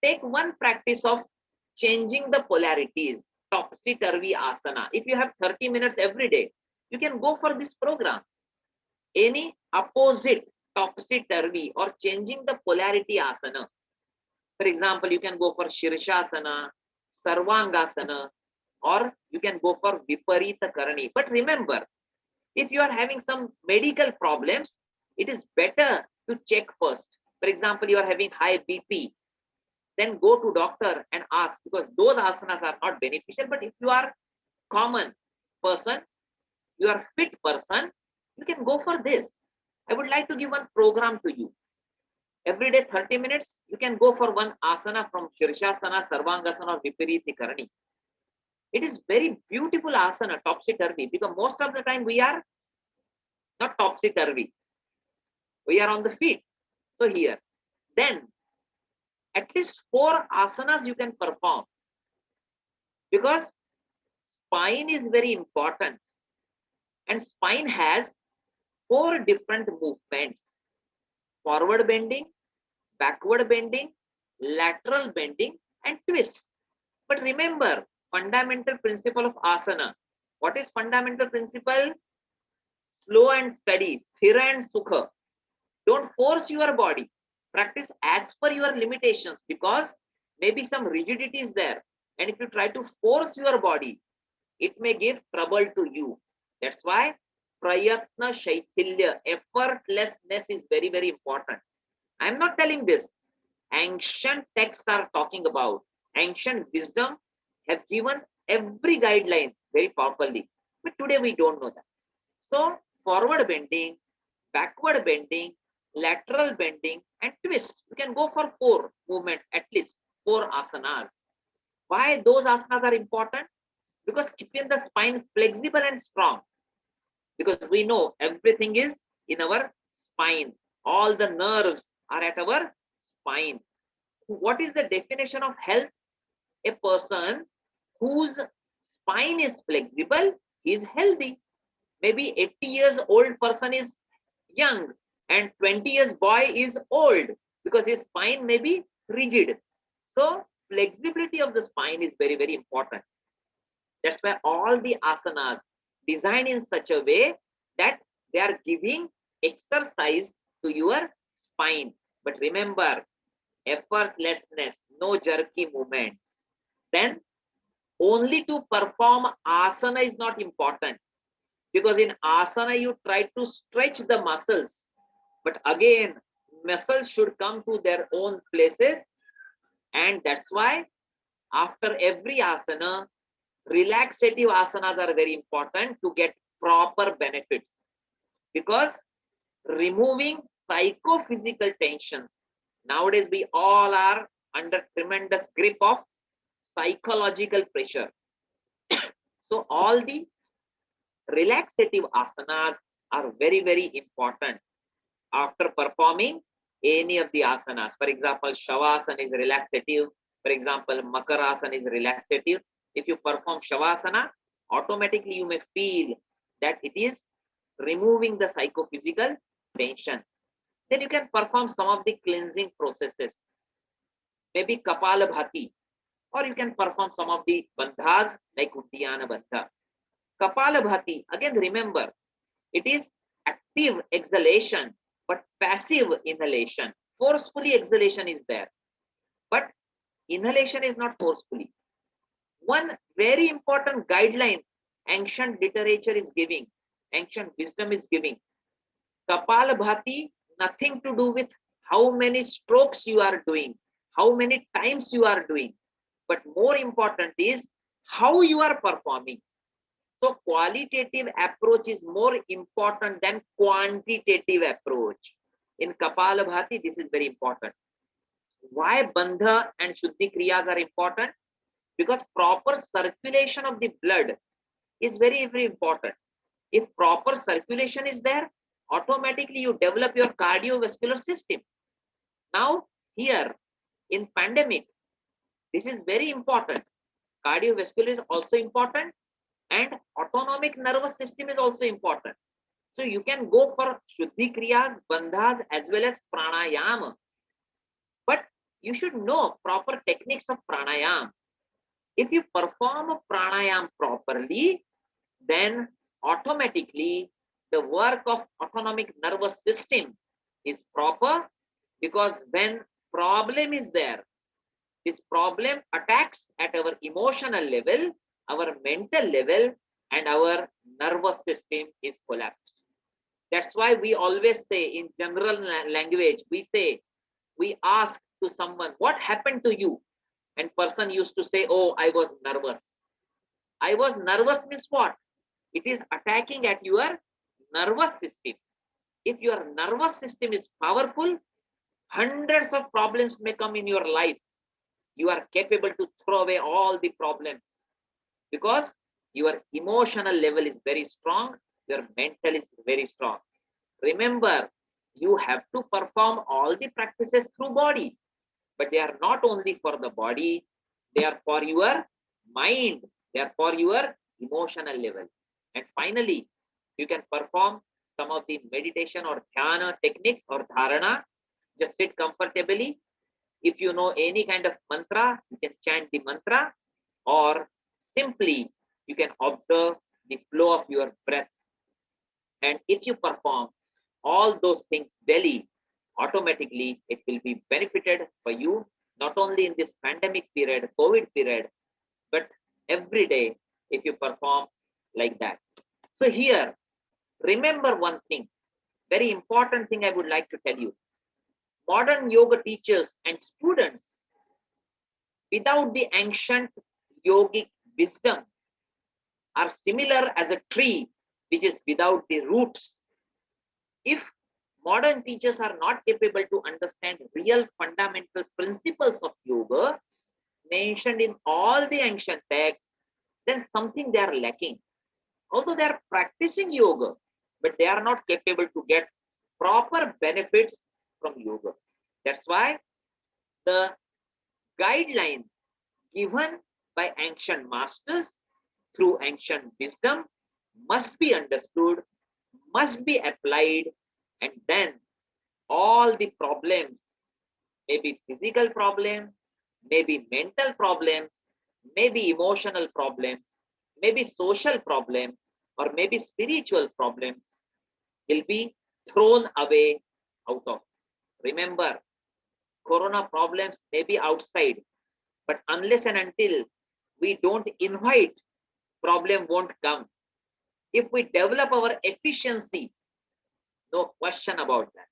[SPEAKER 3] Take one practice of changing the polarities, topsy-turvy asana. If you have 30 minutes every day, you can go for this program. Any opposite topsy-turvy or changing the polarity asana. For example, you can go for Shirshasana, Sarvangasana, or you can go for Viparita Karani. But remember, if you are having some medical problems, it is better to check first. For example, you are having high BP, then go to doctor and ask, because those asanas are not beneficial. But if you are common person, you are fit person, you can go for this. I would like to give one program to you. Every day 30 minutes, you can go for one asana from Shirshasana, Sarvangasana, or Viparita Karani. It is very beautiful asana, topsy-turvy, because most of the time we are not topsy-turvy. We are on the feet. So here, then at least 4 asanas you can perform, because spine is very important, and spine has 4 different movements: forward bending, backward bending, lateral bending, and twist. But remember, fundamental principle of asana. What is fundamental principle? Slow and steady, sthira and sukha. Don't force your body. Practice as per your limitations, because maybe some rigidity is there. And if you try to force your body, it may give trouble to you. That's why prayatna shaithilya, effortlessness is very, very important. I'm not telling this. Ancient texts are talking about. Ancient wisdom have given every guideline very properly. But today we don't know that. So forward bending, backward bending, lateral bending, and twist. You can go for 4 movements, at least 4 asanas. Why those asanas are important? Because keeping the spine flexible and strong. Because we know everything is in our spine. All the nerves are at our spine. What is the definition of health? A person whose spine is flexible is healthy. Maybe 80 years old person is young, and 20 years boy is old because his spine may be rigid. So flexibility of the spine is very, very important. That's why all the asanas designed in such a way that they are giving exercise to your spine. But remember, effortlessness, no jerky movements. Then only to perform asana is not important, because in asana you try to stretch the muscles, but again muscles should come to their own places, and that's why after every asana, relaxative asanas are very important to get proper benefits, because removing psychophysical tensions. Nowadays, we all are under tremendous grip of psychological pressure. So all the relaxative asanas are very, very important after performing any of the asanas. For example, Shavasana is relaxative. For example, Makarasana is relaxative. If you perform Shavasana, automatically you may feel that it is removing the psychophysical tension. Then you can perform some of the cleansing processes, maybe Kapalabhati, or you can perform some of the bandhas like Uddiyana Bandha. Kapalabhati, again remember, it is active exhalation, but passive inhalation. Forcefully exhalation is there, but inhalation is not forcefully. One very important guideline ancient literature is giving, ancient wisdom is giving. Kapalabhati, nothing to do with how many strokes you are doing, how many times you are doing, but more important is how you are performing. So qualitative approach is more important than quantitative approach. In Kapalabhati, this is very important. Why Bandha and Shuddhi Kriyas are important? Because proper circulation of the blood is very, very important. If proper circulation is there, automatically you develop your cardiovascular system. Now, here in pandemic, this is very important. Cardiovascular is also important, and autonomic nervous system is also important. So you can go for Shuddhi Kriyas, Bandhas as well as Pranayama. But you should know proper techniques of Pranayama. If you perform a Pranayama properly, then automatically the work of autonomic nervous system is proper, because when problem is there, this problem attacks at our emotional level, our mental level, and our nervous system is collapsed. That's why we always say in general language, we ask to someone, what happened to you? And person used to say, oh, I was nervous. I was nervous means what? It is attacking at your nervous system. If your nervous system is powerful, hundreds of problems may come in your life. You are capable to throw away all the problems, because your emotional level is very strong, your mental is very strong. Remember, you have to perform all the practices through body, but they are not only for the body, they are for your mind, they are for your emotional level. And finally, you can perform some of the meditation or dhyana techniques or dharana. Just sit comfortably. If you know any kind of mantra, you can chant the mantra, or simply you can observe the flow of your breath. And if you perform all those things daily, automatically it will be benefited for you, not only in this pandemic period, COVID period, but every day if you perform like that. So here, remember one thing, very important thing I would like to tell you. Modern yoga teachers and students, without the ancient yogic wisdom, are similar as a tree which is without the roots. If modern teachers are not capable to understand real fundamental principles of yoga mentioned in all the ancient texts, then something they are lacking. Although they are practicing yoga, but they are not capable to get proper benefits from yoga. That's why the guideline given by ancient masters through ancient wisdom must be understood, must be applied, and then all the problems, maybe physical problems, maybe mental problems, maybe emotional problems, maybe social problems, or maybe spiritual problems will be thrown away out of. Remember, corona problems may be outside, but unless and until we don't invite, problem won't come. If we develop our efficiency, no question about that.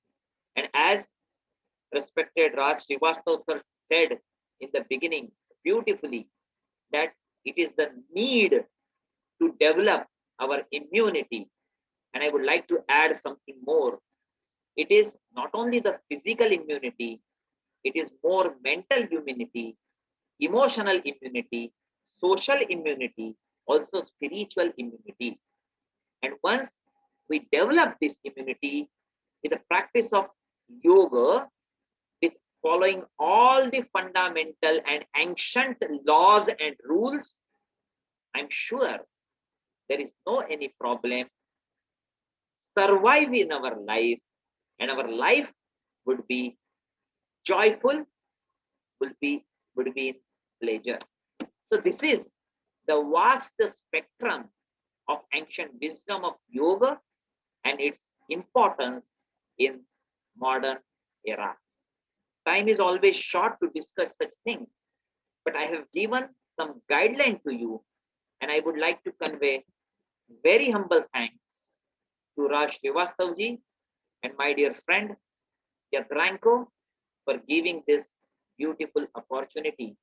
[SPEAKER 3] And as respected Raj Srivastava sir said in the beginning beautifully, that it is the need to develop our immunity. And I would like to add something more. It is not only the physical immunity, it is more mental immunity, emotional immunity, social immunity, also spiritual immunity. And once we develop this immunity with the practice of yoga, with following all the fundamental and ancient laws and rules, I'm sure there is no any problem survive in our life, and our life would be joyful, would be in pleasure. So this is the vast spectrum of ancient wisdom of yoga and its importance in modern era. Time is always short to discuss such things, but I have given some guideline to you, and I would like to convey very humble thanks to Raj Srivastava ji and my dear friend Yadranko for giving this beautiful opportunity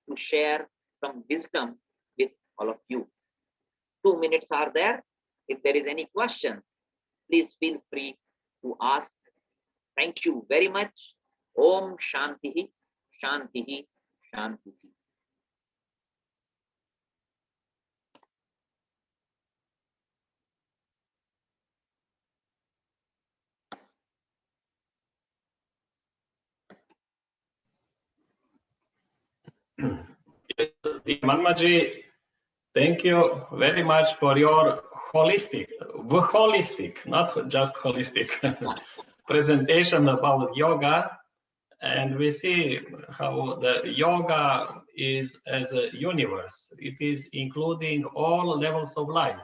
[SPEAKER 3] to share some wisdom with all of you. 2 minutes are there. If there is any question, please feel free to ask. Thank you very much. Om Shantihi, Shantihi, Shantihi.
[SPEAKER 1] Manmaji, thank you very much for your holistic, not just holistic presentation about yoga. And we see how the yoga is as a universe. It is including all levels of life.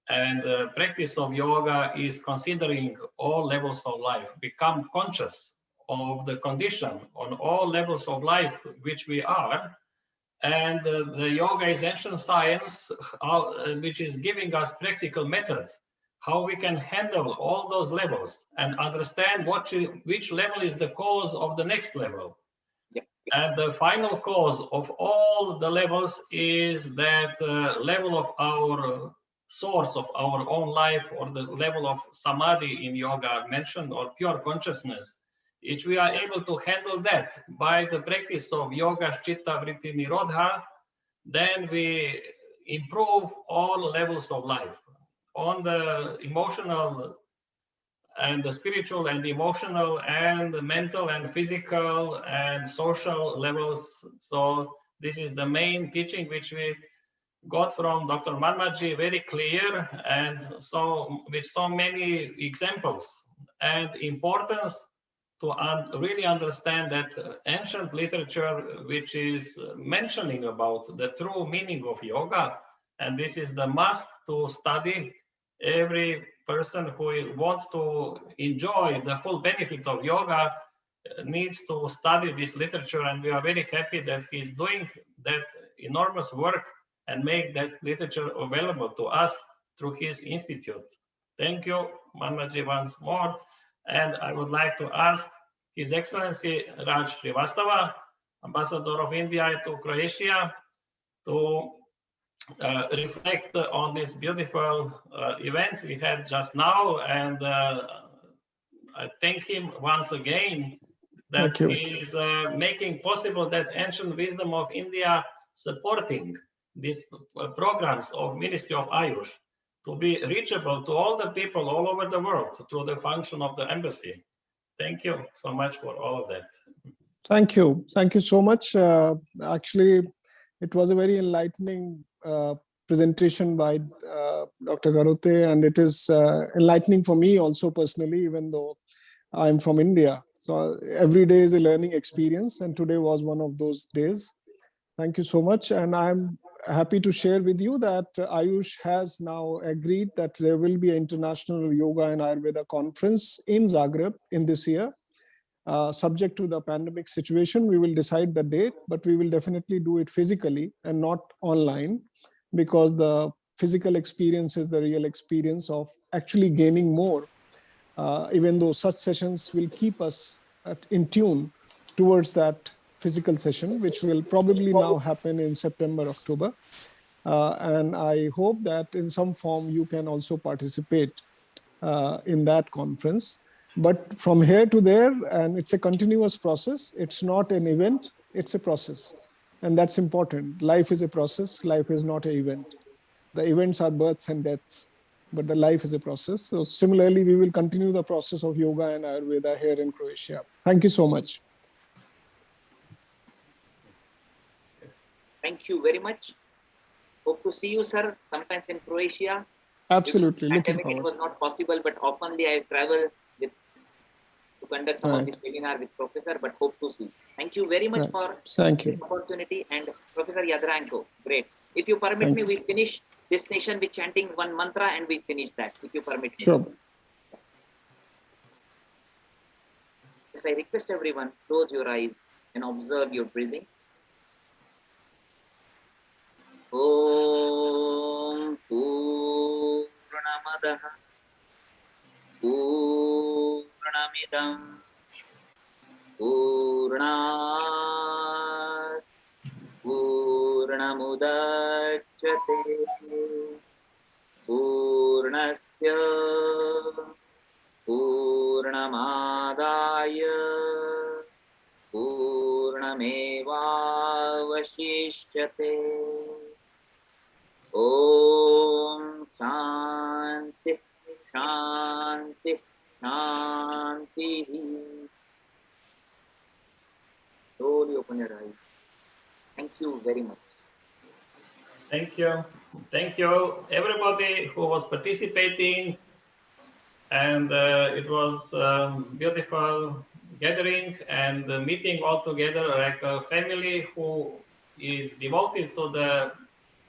[SPEAKER 1] And the practice of yoga is considering all levels of life, become conscious of the condition on all levels of life which we are. And the yoga is ancient science, which is giving us practical methods, how we can handle all those levels and understand which level is the cause of the next level.
[SPEAKER 3] Yeah.
[SPEAKER 1] And the final cause of all the levels is that level of our source of our own life, or the level of samadhi in yoga mentioned, or pure consciousness. If we are able to handle that by the practice of yoga, chitta, vritti, nirodha, then we improve all levels of life. On the emotional and the spiritual and the emotional and the mental and physical and social levels. So this is the main teaching which we got from Dr. Manmath, very clear, and so with so many examples, and importance to really understand that ancient literature which is mentioning about the true meaning of yoga, and this is the must to study. Every person who wants to enjoy the full benefit of yoga needs to study this literature, and we are very happy that he's doing that enormous work and make that literature available to us through his institute. Thank you, Manmath, once more. And I would like to ask His Excellency Raj Srivastava, Ambassador of India to Croatia, to reflect on this beautiful event we had just now. And I thank him once again that he is making possible that ancient wisdom of India supporting these programs of Ministry of Ayush to be reachable to all the people all over the world through the function of the embassy. Thank you so much for all of that.
[SPEAKER 2] Thank you. Thank you so much. Actually, it was a very enlightening presentation by Dr. Gharote, and it is enlightening for me also personally, even though I'm from India. So every day is a learning experience, and today was one of those days. Thank you so much. And I'm happy to share with you that Ayush has now agreed that there will be an International Yoga and Ayurveda conference in Zagreb in this year. Subject to the pandemic situation, we will decide the date, but we will definitely do it physically and not online, because the physical experience is the real experience of actually gaining more, even though such sessions will keep us in tune towards that physical session, which will probably now happen in September, October. And I hope that in some form you can also participate in that conference. But from here to there, and it's a continuous process. It's not an event, it's a process. And that's important. Life is a process, life is not an event. The events are births and deaths, but the life is a process. So similarly, we will continue the process of yoga and Ayurveda here in Croatia. Thank you so much.
[SPEAKER 3] Thank you very much. Hope to see you, sir, sometimes in Croatia.
[SPEAKER 2] Absolutely, looking
[SPEAKER 3] Pandemic, it
[SPEAKER 2] forward.
[SPEAKER 3] was not possible, but oftenly I travel with to conduct some of the seminar with professor, but hope to see. Thank you very much for
[SPEAKER 2] Thank you.
[SPEAKER 3] this opportunity. And Professor Yadranko, great. If you permit me, we finish this session with chanting one mantra and we finish that, if you permit me.
[SPEAKER 2] Sure.
[SPEAKER 3] If I request everyone, close your eyes and observe your breathing. Om Purnamadah Purnamidam Purnat Purnamudachyate Purnasya Purnamadaya Purnamevavashishyate. Om Shanti Shanti Shanti. Slowly open your eyes. Thank you very much.
[SPEAKER 1] Thank you. Thank you, everybody who was participating. And it was beautiful gathering and meeting all together like a family who is devoted to the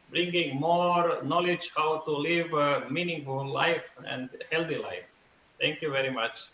[SPEAKER 1] bringing more knowledge how to live a meaningful life and healthy life. Thank you very much.